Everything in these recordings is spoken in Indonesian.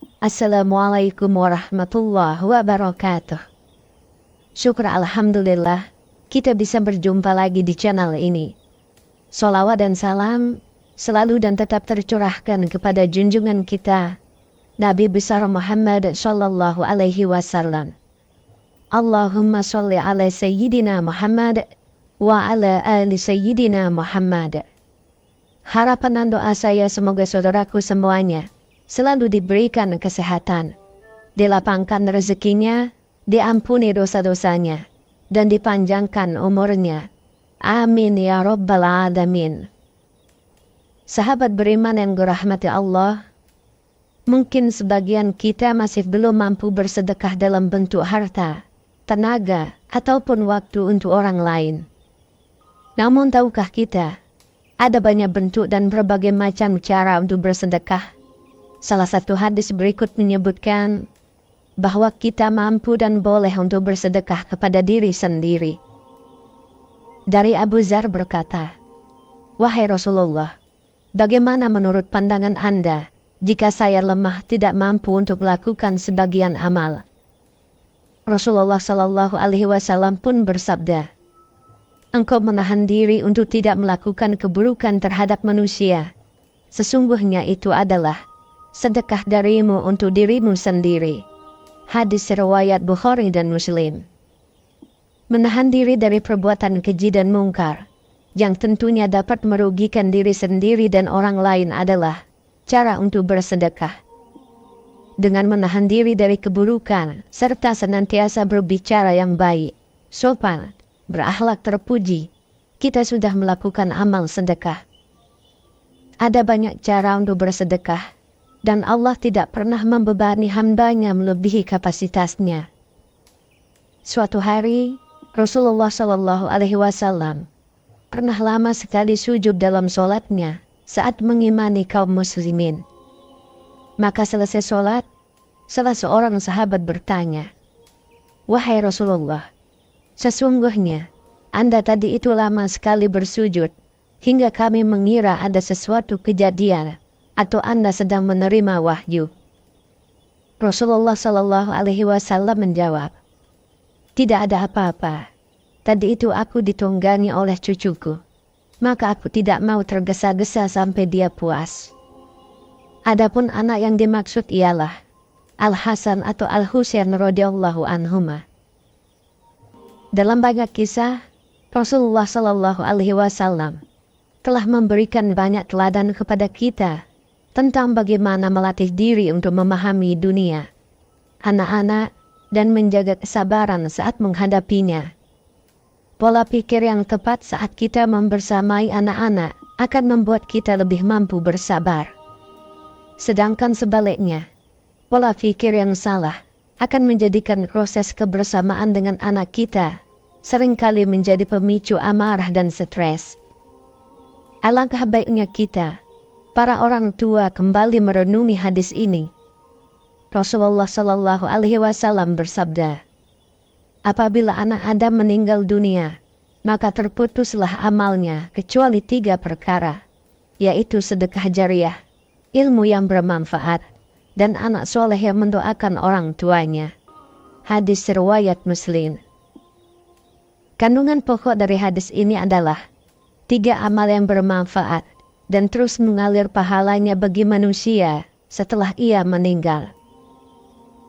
Assalamualaikum warahmatullahi wabarakatuh. Syukur alhamdulillah, kita bisa berjumpa lagi di channel ini. Sholawat dan salam selalu dan tetap tercurahkan kepada junjungan kita, Nabi besar Muhammad sallallahu alaihi wasallam. Allahumma sholli ala sayyidina Muhammad wa ala ali sayyidina Muhammad. Harapan dan doa saya semoga saudaraku semuanya selalu diberikan kesehatan, dilapangkan rezekinya, diampuni dosa-dosanya, dan dipanjangkan umurnya. Amin ya rabbal alamin. Sahabat beriman yang dirahmati Allah, mungkin sebagian kita masih belum mampu bersedekah dalam bentuk harta, tenaga, ataupun waktu untuk orang lain. Namun tahukah kita, ada banyak bentuk dan berbagai macam cara untuk bersedekah. Salah satu hadis berikut menyebutkan bahwa kita mampu dan boleh untuk bersedekah kepada diri sendiri. Dari Abu Dzar berkata, "Wahai Rasulullah, bagaimana menurut pandangan Anda jika saya lemah tidak mampu untuk melakukan sebagian amal?" Rasulullah Shallallahu Alaihi Wasallam pun bersabda, "Engkau menahan diri untuk tidak melakukan keburukan terhadap manusia. Sesungguhnya itu adalah sedekah darimu untuk dirimu sendiri." Hadis riwayat Bukhari dan Muslim. Menahan diri dari perbuatan keji dan mungkar yang tentunya dapat merugikan diri sendiri dan orang lain adalah cara untuk bersedekah. Dengan menahan diri dari keburukan serta senantiasa berbicara yang baik, sopan, berakhlak terpuji, kita sudah melakukan amal sedekah. Ada banyak cara untuk bersedekah, dan Allah tidak pernah membebani hambanya melebihi kapasitasnya. Suatu hari, Rasulullah Shallallahu Alaihi Wasallam pernah lama sekali sujud dalam sholatnya saat mengimani kaum muslimin. Maka selesai sholat, salah seorang sahabat bertanya, "Wahai Rasulullah, sesungguhnya Anda tadi itu lama sekali bersujud hingga kami mengira ada sesuatu kejadian atau Anda sedang menerima wahyu." Rasulullah Shallallahu Alaihi Wasallam menjawab, "Tidak ada apa-apa. Tadi itu aku ditunggangi oleh cucuku, maka aku tidak mau tergesa-gesa sampai dia puas." Adapun anak yang dimaksud ialah Al-Hasan atau Al-Husain radhiyallahu anhuma. Dalam banyak kisah, Rasulullah Shallallahu Alaihi Wasallam telah memberikan banyak teladan kepada kita tentang bagaimana melatih diri untuk memahami dunia, anak-anak, dan menjaga kesabaran saat menghadapinya. Pola pikir yang tepat saat kita membersamai anak-anak akan membuat kita lebih mampu bersabar. Sedangkan sebaliknya, pola pikir yang salah akan menjadikan proses kebersamaan dengan anak kita seringkali menjadi pemicu amarah dan stres. Alangkah baiknya kita, para orang tua, kembali merenungi hadis ini. Rasulullah Shallallahu Alaihi Wasallam bersabda, "Apabila anak Adam meninggal dunia, maka terputuslah amalnya kecuali 3 perkara, yaitu sedekah jariah, ilmu yang bermanfaat, dan anak soleh yang mendoakan orang tuanya." Hadis riwayat Muslim. Kandungan pokok dari hadis ini adalah 3 amal yang bermanfaat dan terus mengalir pahalanya bagi manusia setelah ia meninggal.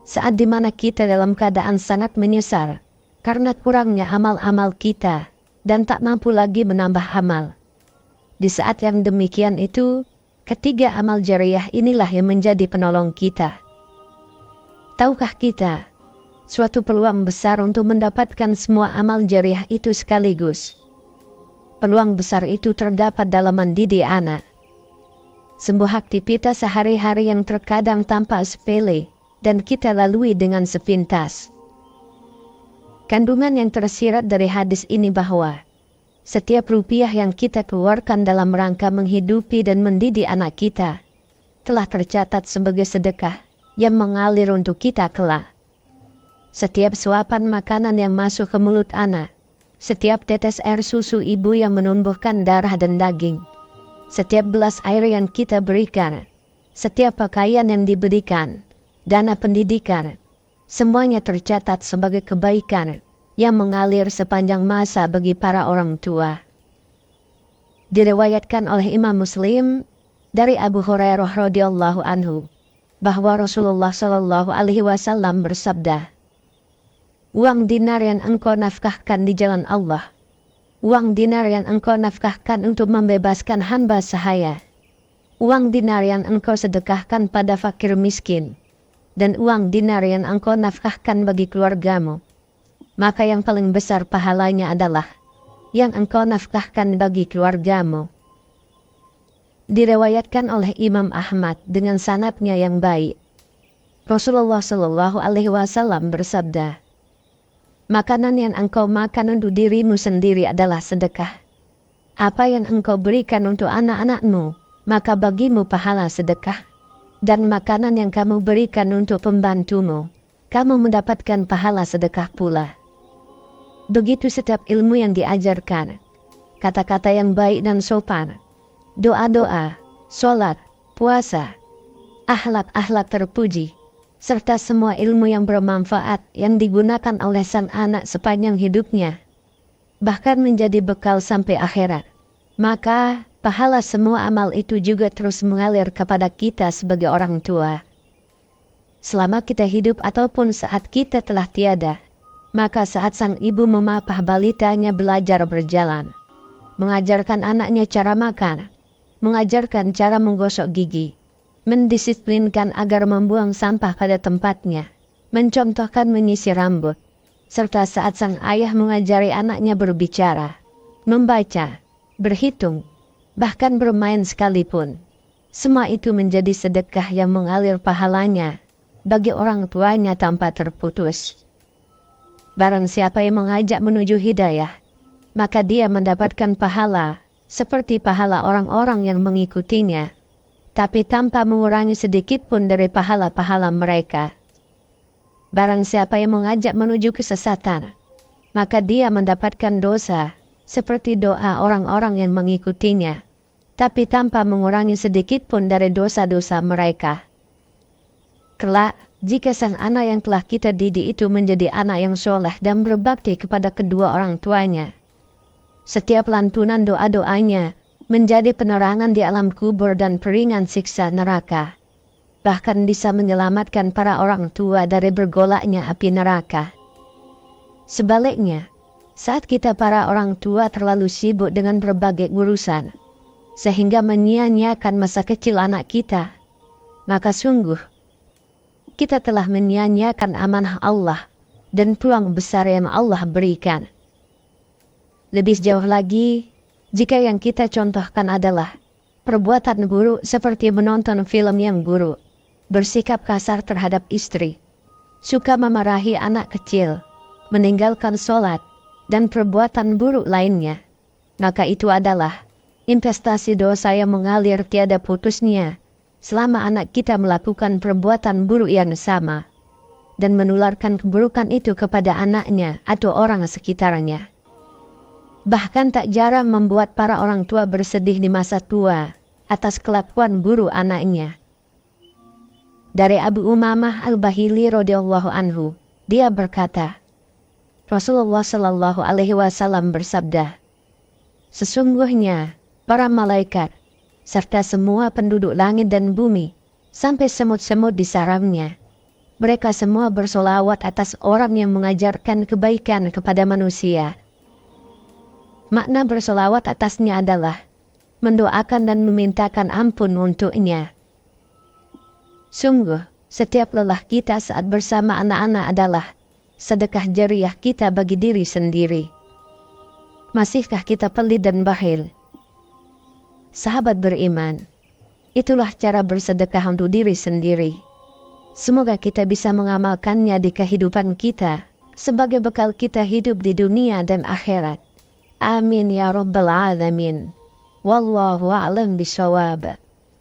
Saat dimana kita dalam keadaan sangat menyesal karena kurangnya amal-amal kita dan tak mampu lagi menambah amal. Di saat yang demikian itu, ketiga amal jariah inilah yang menjadi penolong kita. Tahukah kita, suatu peluang besar untuk mendapatkan semua amal jariah itu sekaligus. Peluang besar itu terdapat dalam mendidik anak. Sebuah aktivitas sehari-hari yang terkadang tampak sepele dan kita lalui dengan sepintas. Kandungan yang tersirat dari hadis ini bahwa setiap rupiah yang kita keluarkan dalam rangka menghidupi dan mendidik anak kita telah tercatat sebagai sedekah yang mengalir untuk kita kelak. Setiap suapan makanan yang masuk ke mulut anak, setiap tetes air susu ibu yang menumbuhkan darah dan daging, setiap gelas air yang kita berikan, setiap pakaian yang diberikan, dana pendidikan, semuanya tercatat sebagai kebaikan yang mengalir sepanjang masa bagi para orang tua. Diriwayatkan oleh Imam Muslim dari Abu Hurairah radhiyallahu anhu bahwa Rasulullah Shallallahu alaihi wasallam bersabda, "Uang dinar yang engkau nafkahkan di jalan Allah, uang dinar yang engkau nafkahkan untuk membebaskan hamba sahaya, uang dinar yang engkau sedekahkan pada fakir miskin, dan uang dinar yang engkau nafkahkan bagi keluargamu, maka yang paling besar pahalanya adalah yang engkau nafkahkan bagi keluargamu." Diriwayatkan oleh Imam Ahmad dengan sanadnya yang baik. Rasulullah Shallallahu alaihi wasallam bersabda, "Makanan yang engkau makan untuk dirimu sendiri adalah sedekah. Apa yang engkau berikan untuk anak-anakmu, maka bagimu pahala sedekah. Dan makanan yang kamu berikan untuk pembantumu, kamu mendapatkan pahala sedekah pula." Begitu setiap ilmu yang diajarkan, kata-kata yang baik dan sopan, doa-doa, sholat, puasa, akhlak-akhlak terpuji, serta semua ilmu yang bermanfaat yang digunakan oleh sang anak sepanjang hidupnya, bahkan menjadi bekal sampai akhirat, maka pahala semua amal itu juga terus mengalir kepada kita sebagai orang tua. Selama kita hidup ataupun saat kita telah tiada, maka saat sang ibu memapah balitanya belajar berjalan, mengajarkan anaknya cara makan, mengajarkan cara menggosok gigi, mendisiplinkan agar membuang sampah pada tempatnya, mencontohkan menyisir rambut, serta saat sang ayah mengajari anaknya berbicara, membaca, berhitung, bahkan bermain sekalipun. Semua itu menjadi sedekah yang mengalir pahalanya bagi orang tuanya tanpa terputus. Barang siapa yang mengajak menuju hidayah, maka dia mendapatkan pahala seperti pahala orang-orang yang mengikutinya, tapi tanpa mengurangi sedikit pun dari pahala-pahala mereka. Barang siapa yang mengajak menuju kesesatan, maka dia mendapatkan dosa seperti doa orang-orang yang mengikutinya, tapi tanpa mengurangi sedikit pun dari dosa-dosa mereka. Kelak, jika sang anak yang telah kita didik itu menjadi anak yang soleh dan berbakti kepada kedua orang tuanya, setiap lantunan doa-doanya menjadi penerangan di alam kubur dan peringan siksa neraka, bahkan bisa menyelamatkan para orang tua dari bergolaknya api neraka. Sebaliknya, saat kita para orang tua terlalu sibuk dengan berbagai urusan, sehingga menyia-nyiakan masa kecil anak kita, maka sungguh kita telah menyia-nyiakan amanah Allah dan peluang besar yang Allah berikan. Lebih jauh lagi, jika yang kita contohkan adalah perbuatan buruk seperti menonton film yang buruk, bersikap kasar terhadap istri, suka memarahi anak kecil, meninggalkan sholat, dan perbuatan buruk lainnya, maka itu adalah investasi dosa yang mengalir tiada putusnya selama anak kita melakukan perbuatan buruk yang sama dan menularkan keburukan itu kepada anaknya atau orang sekitarnya. Bahkan tak jarang membuat para orang tua bersedih di masa tua atas kelakuan buruk anaknya. Dari Abu Umamah Al-Bahili radhiyallahu anhu, dia berkata, Rasulullah Shallallahu alaihi wasallam bersabda, "Sesungguhnya para malaikat serta semua penduduk langit dan bumi, sampai semut-semut di sarangnya, mereka semua bersolawat atas orang yang mengajarkan kebaikan kepada manusia." Makna bersolawat atasnya adalah mendoakan dan memintakan ampun untuknya. Sungguh, setiap lelah kita saat bersama anak-anak adalah sedekah jariah kita bagi diri sendiri. Masihkah kita pelit dan bakhil? Sahabat beriman, itulah cara bersedekah untuk diri sendiri. Semoga kita bisa mengamalkannya di kehidupan kita sebagai bekal kita hidup di dunia dan akhirat. Amin ya rabbal alamin. Wallahu a'lam bishawab.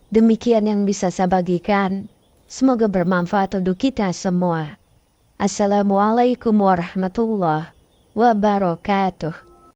Demikian yang bisa saya bagikan. Semoga bermanfaat untuk kita semua. Assalamualaikum warahmatullahi wabarakatuh.